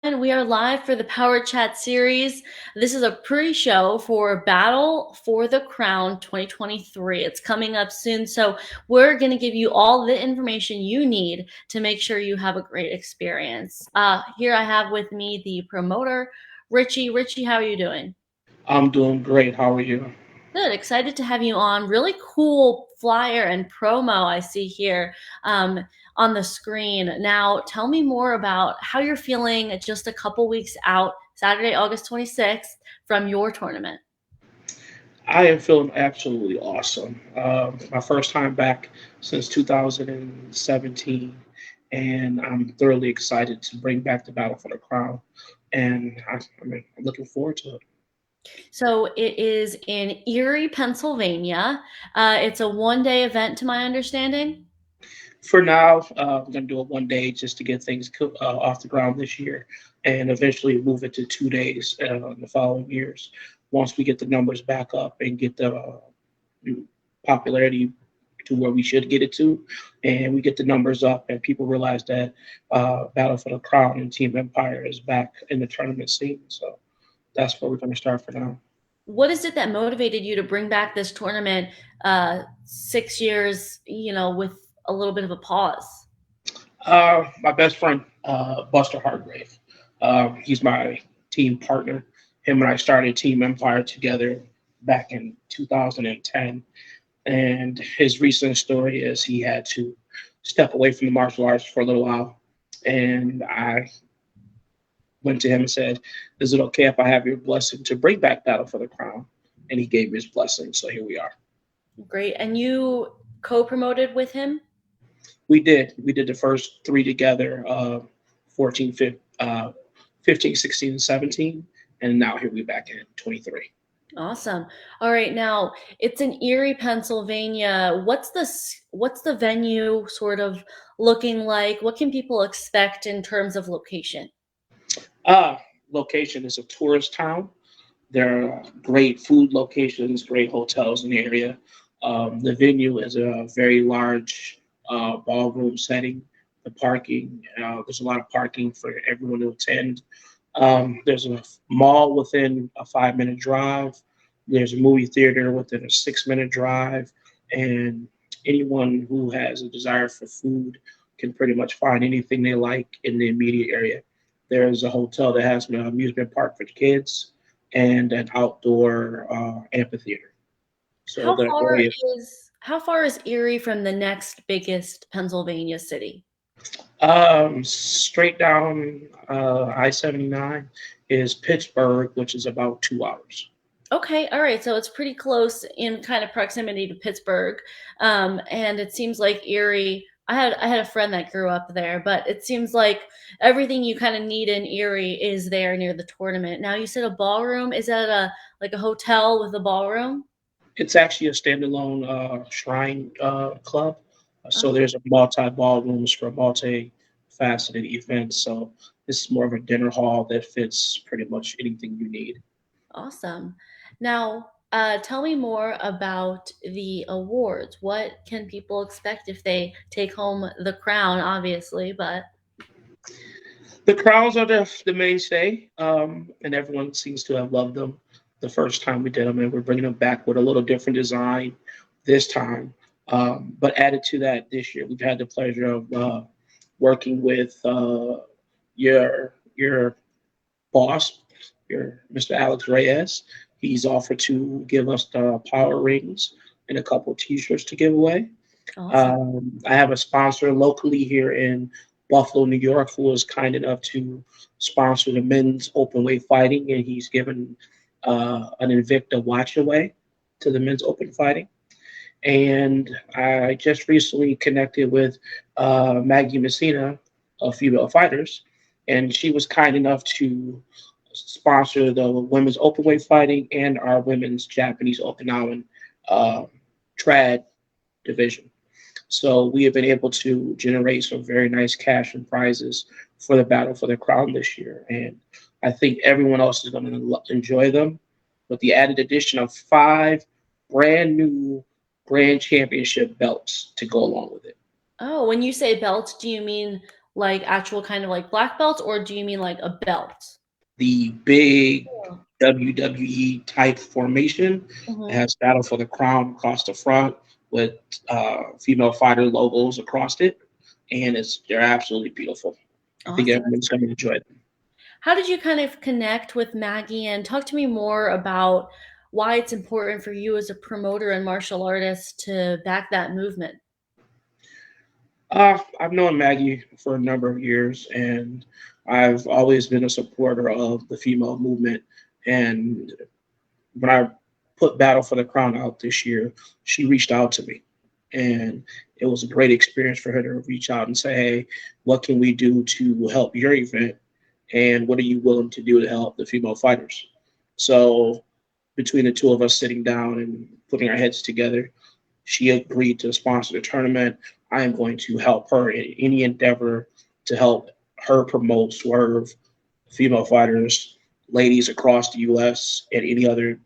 And we are live for the Power Chat series. This is a pre-show for Battle for the Crown 2023. It's coming up soon, so we're going to give you all the information you need to make sure you have a great experience. Here I have with me the promoter, Richie. Richie, how are you doing? I'm doing great. How are you? Good. Excited to have you on. Really cool flyer and promo I see here um, on the screen. Now, tell me more about how you're feeling just a couple weeks out, Saturday, August 26th, from your tournament. I am feeling absolutely awesome. My first time back since 2017, and I'm thoroughly excited to bring back the Battle for the Crown. And I'm looking forward to it. So it is in Erie, Pennsylvania. It's a 1 day event, to my understanding. For now, we're going to do it 1 day just to get things off the ground this year, and eventually move it to 2 days in the following years. Once we get the numbers back up and get the popularity to where we should get it to, and we get the numbers up, and people realize that Battle for the Crown and Team Empire is back in the tournament scene. So that's where we're going to start for now. What is it that motivated you to bring back this tournament 6 years, with a little bit of a pause? My best friend, Buster Hargrave, he's my team partner. Him and I started Team Empire together back in 2010. And his recent story is he had to step away from the martial arts for a little while. And I went to him and said, "Is it okay if I have your blessing to bring back Battle for the Crown?" And he gave me his blessing. So here we are. Great. And you co-promoted with him? We did. We did the first three together 14, 15, 16, and 17. And now here we back in 23. Awesome. All right, now it's in Erie, Pennsylvania. What's the venue sort of looking like? What can people expect in terms of location? Uh, Location is a tourist town. There are great food locations, great hotels in the area. The venue is a very large ballroom setting. The parking, there's a lot of parking for everyone to attend. There's a mall within a 5 minute drive. There's a movie theater within a 6 minute drive. And anyone who has a desire for food can pretty much find anything they like in the immediate area. There's a hotel that has an amusement park for kids and an outdoor amphitheater. So How the far area, how far is Erie from the next biggest Pennsylvania city? straight down I-79 is Pittsburgh, which is about 2 hours. Okay, all right. So it's pretty close in kind of proximity to Pittsburgh, and it seems like Erie. I had a friend that grew up there, but it seems like everything you kind of need in Erie is there near the tournament. Now you said a ballroom. Is that a like a hotel with a ballroom? It's actually a standalone shrine club. So Oh, there's a multi ballrooms for multi-faceted events. So this is more of a dinner hall that fits pretty much anything you need. awesome. Now, tell me more about the awards. What can people expect if they take home the crown? Obviously, but The crowns are the mainstay, and everyone seems to have loved them the first time we did them, and we're bringing them back with a little different design this time. But added to that, this year we've had the pleasure of working with your boss, your Mr. Alex Reyes. He's offered to give us the power rings and a couple T-shirts to give away. awesome. I have a sponsor locally here in Buffalo, New York, who was kind enough to sponsor the men's open weight fighting, and he's given an Invicta watch away to the men's open fighting. And I just recently connected with Maggie Messina of Female Fighters, and she was kind enough to sponsor the women's open weight fighting and our women's Japanese Okinawan uh, trad division. So we have been able to generate some very nice cash and prizes for the battle for the crown this year, and I think everyone else is going to enjoy them. With the added addition of five brand new grand championship belts to go along with it. Oh, when you say belts, do you mean like actual kind of like black belts, or do you mean like a belt? The big WWE type formation. It Mm-hmm. has Battle for the Crown across the front with female fighter logos across it, and they're absolutely beautiful. I think Awesome. everyone's going to enjoy them. How did you kind of connect with Maggie, and talk to me more about why it's important for you as a promoter and martial artist to back that movement? I've known Maggie for a number of years, and I've always been a supporter of the female movement. And when I put Battle for the Crown out this year, she reached out to me. And it was a great experience for her to reach out and say, hey, what can we do to help your event? And what are you willing to do to help the female fighters? So, between the two of us sitting down and putting our heads together, she agreed to sponsor the tournament. I am going to help her in any endeavor to help her promote Swerve, female fighters, ladies across the U.S., and any other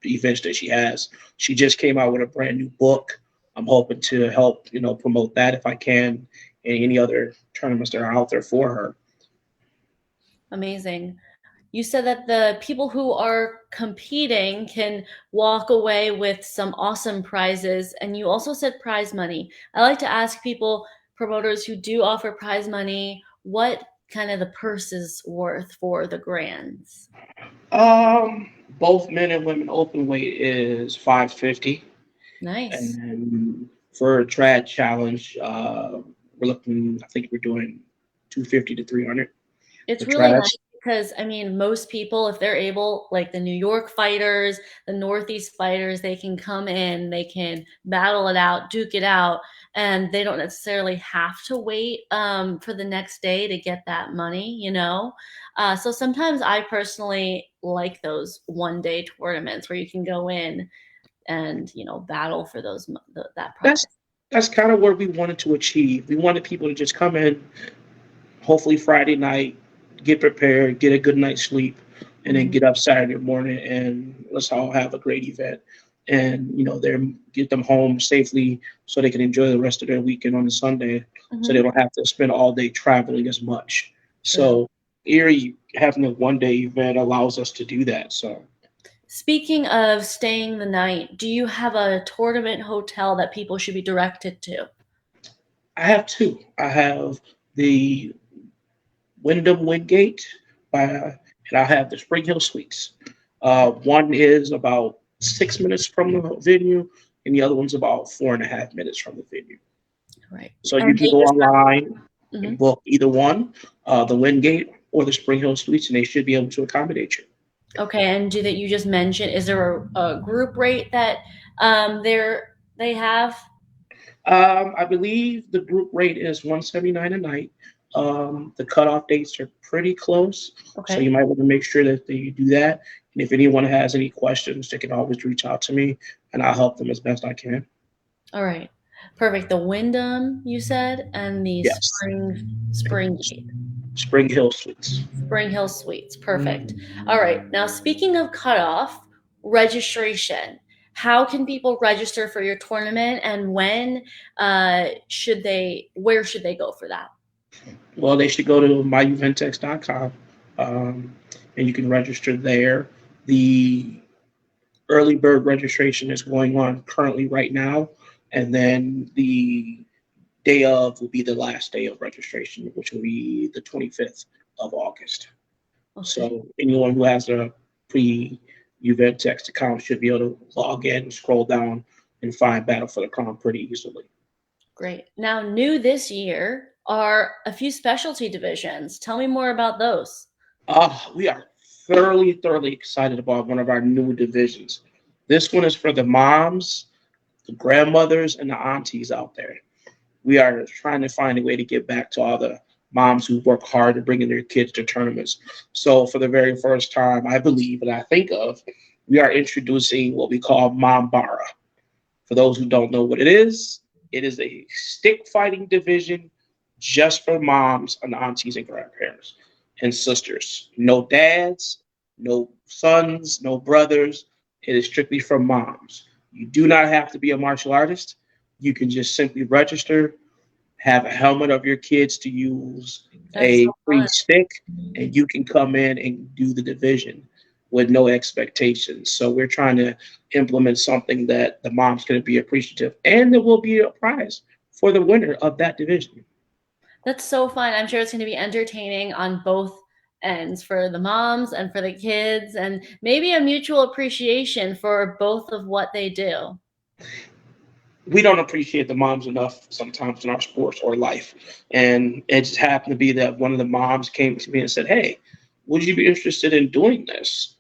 events that she has. She just came out with a brand new book. I'm hoping to help, promote that if I can, and any other tournaments that are out there for her. Amazing. You said that the people who are competing can walk away with some awesome prizes, and you also said prize money. I like to ask people, promoters who do offer prize money, what kind of the purse is worth for the grands. Both men and women open weight is 550, Nice. and for a trad challenge, we're looking. I think we're doing 250 to 300 for It's really nice trads. because, I mean, most people, if they're able, like the New York fighters, the Northeast fighters, they can come in, they can battle it out, duke it out, and they don't necessarily have to wait for the next day to get that money, you know? So sometimes I personally like those one day tournaments where you can go in and, battle for that That's prize. that's kind of what we wanted to achieve. We wanted people to just come in, hopefully Friday night, get prepared, get a good night's sleep, and then Mhm. get up Saturday morning and let's all have a great event. And they get them home safely so they can enjoy the rest of their weekend on the Sunday, so they Mhm. don't have to spend all day traveling as much. True. So Erie having a 1 day event allows us to do that. So Speaking of staying the night, do you have a tournament hotel that people should be directed to? I have two. I have the Wyndham Wingate, and I have the Spring Hill Suites. One is about 6 minutes from the venue, and the other one's about 4.5 minutes from the venue. Right. So you And can they go just online have, and mhm. book either one, the Wingate or the Spring Hill Suites, and they should be able to accommodate you. Okay, and do that you just mentioned, is there a group rate that they have? I believe the group rate is 179 a night. The cutoff dates are pretty close, so you Okay. might want to make sure that you do that. And if anyone has any questions, they can always reach out to me, and I'll help them as best I can. All right. Perfect. The Wyndham, you said, and the Yes, Springgate. Spring Hill Suites. Spring Hill Suites. Perfect. All right. Now, speaking of cutoff, registration. How can people register for your tournament, and where should they go for that? Well, they should go to myuventex.com, um, and you can register there. The early bird registration is going on currently right now, and then the day of will be the last day of registration, which will be the 25th of August. Okay. So anyone who has a pre event text account should be able to log in, scroll down, and find Battle for the Crown pretty easily. Great. Now, new this year are a few specialty divisions. Tell me more about those. We are thoroughly excited about one of our new divisions. This one is for the moms, the grandmothers, and the aunties out there. We are trying to find a way to get back to all the moms who work hard to bringing their kids to tournaments. So for the very first time, I believe and I think of, we are introducing what we call Mom Bara. For those who don't know what it is a stick fighting division just for moms and aunties and grandparents and sisters. No dads, no sons, no brothers. It is strictly for moms. You do not have to be a martial artist. You can just simply register, have a helmet of your kids to use, That's a so free fun. stick, and you can come in and do the division with no expectations. So we're trying to implement something that the mom's going to be appreciative, and there will be a prize for the winner of that division. That's so fun. I'm sure it's going to be entertaining on both ends for the moms and for the kids, and maybe a mutual appreciation for both of what they do. We don't appreciate the moms enough sometimes in our sports or life. And it just happened to be that one of the moms came to me and said, "Hey, would you be interested in doing this?"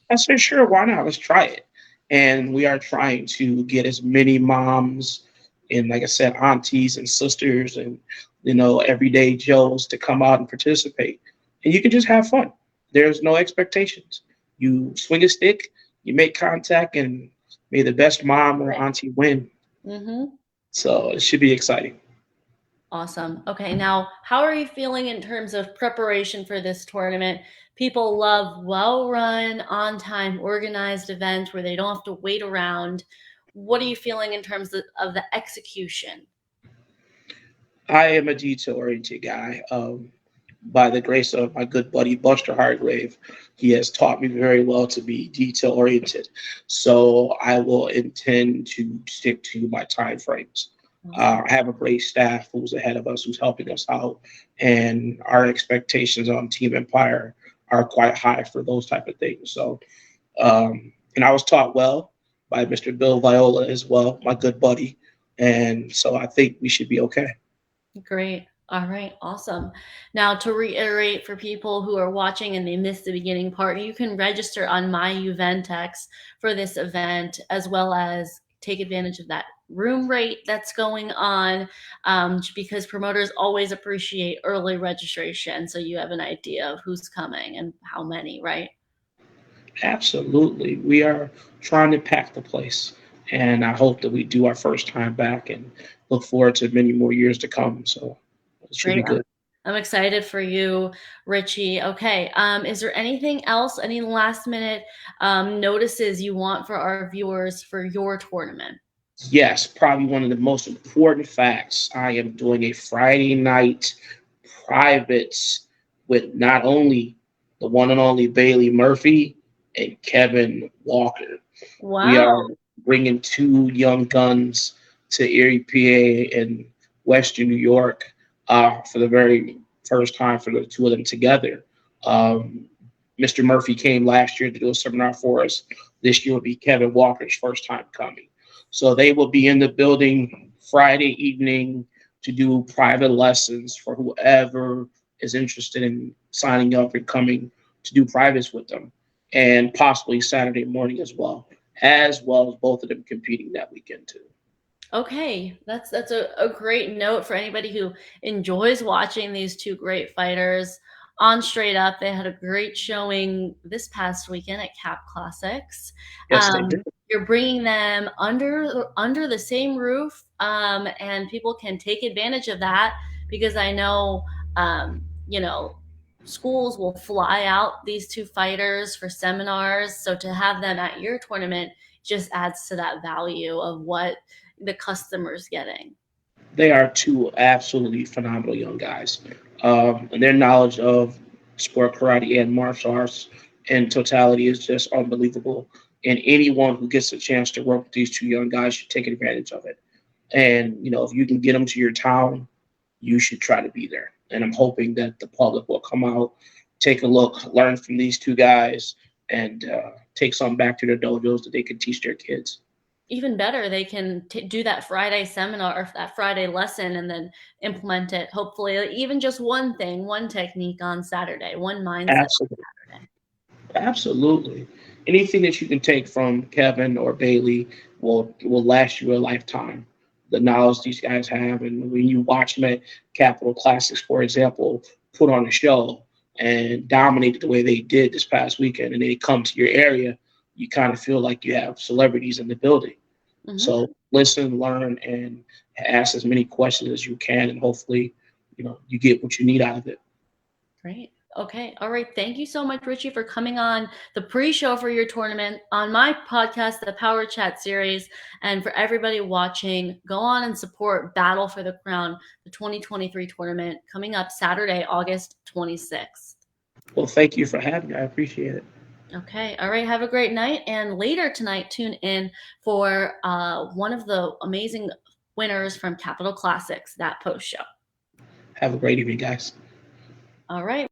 I said, "Sure, why not? Let's try it." And we are trying to get as many moms and, like I said, aunties and sisters and, everyday Joes to come out and participate. And you can just have fun. There's no expectations. You swing a stick, you make contact, and may the best mom or auntie win. Mm-hmm. So it should be exciting. Awesome. Okay, now how are you feeling in terms of preparation for this tournament? People love well run, on time, organized events where they don't have to wait around. What are you feeling in terms of the execution? I am a detail oriented guy. By the grace of my good buddy Buster Hargrave, he has taught me very well to be detail oriented. So I will intend to stick to my time frames. Awesome. I have a great staff who's ahead of us, who's helping us out, and our expectations on Team Empire are quite high for those type of things. So, and I was taught well by Mr. Bill Viola as well, my good buddy, and so I think we should be okay. Great. All right, awesome. Now, to reiterate for people who are watching and they missed the beginning part, you can register on My Uventex for this event, as well as take advantage of that room rate that's going on, because promoters always appreciate early registration, so you have an idea of who's coming and how many, right? Absolutely. We are trying to pack the place. And I hope that we do our first time back and look forward to many more years to come. So it should Great. be good. I'm excited for you, Richie. Okay. Is there anything else, any last minute notices you want for our viewers for your tournament? Yes, probably one of the most important facts. I am doing a Friday night privates with not only the one and only Bailey Murphy and Kevin Walker. We Wow. are bringing two young guns to Erie, PA, and Western New York for the very first time for the two of them together. Um, Mr. Murphy came last year to do a seminar for us. This year will be Kevin Walker's first time coming. So they will be in the building Friday evening to do private lessons for whoever is interested in signing up and coming to do privates with them, and possibly Saturday morning as well as both of them competing that weekend too. Okay, that's a great note for anybody who enjoys watching these two great fighters on Straight Up. They had a great showing this past weekend at Cap Classics. Yes, they did. You're bringing them under the same roof, and people can take advantage of that because I know, you know, schools will fly out these two fighters for seminars. So to have them at your tournament just adds to that value of what the customers getting. They are two absolutely phenomenal young guys. And their knowledge of sport karate and martial arts in totality is just unbelievable. And anyone who gets a chance to work with these two young guys should take advantage of it. And if you can get them to your town, you should try to be there. And I'm hoping that the public will come out, take a look, learn from these two guys, and take something back to their dojos that they can teach their kids. Even better, they can do that Friday seminar or that Friday lesson and then implement it. Hopefully, even just one thing, one technique on Saturday, one mindset Absolutely. on Saturday. Absolutely. Anything that you can take from Kevin or Bailey will last you a lifetime. The knowledge these guys have, and when you watch them at Capital Classics, for example, put on a show and dominate the way they did this past weekend, and they come to your area, you kind of feel like you have celebrities in the building. Mm-hmm. So listen, learn, and ask as many questions as you can, and hopefully, you get what you need out of it. Great. Okay. All right. Thank you so much, Richie, for coming on the pre-show for your tournament on my podcast, the Power Chat series. And for everybody watching, go on and support Battle for the Crown, the 2023 tournament coming up Saturday, August 26th. Well, thank you for having me. I appreciate it. Okay. All right. Have a great night. And later tonight, tune in for one of the amazing winners from Capital Classics, that post show. Have a great evening, guys. All right.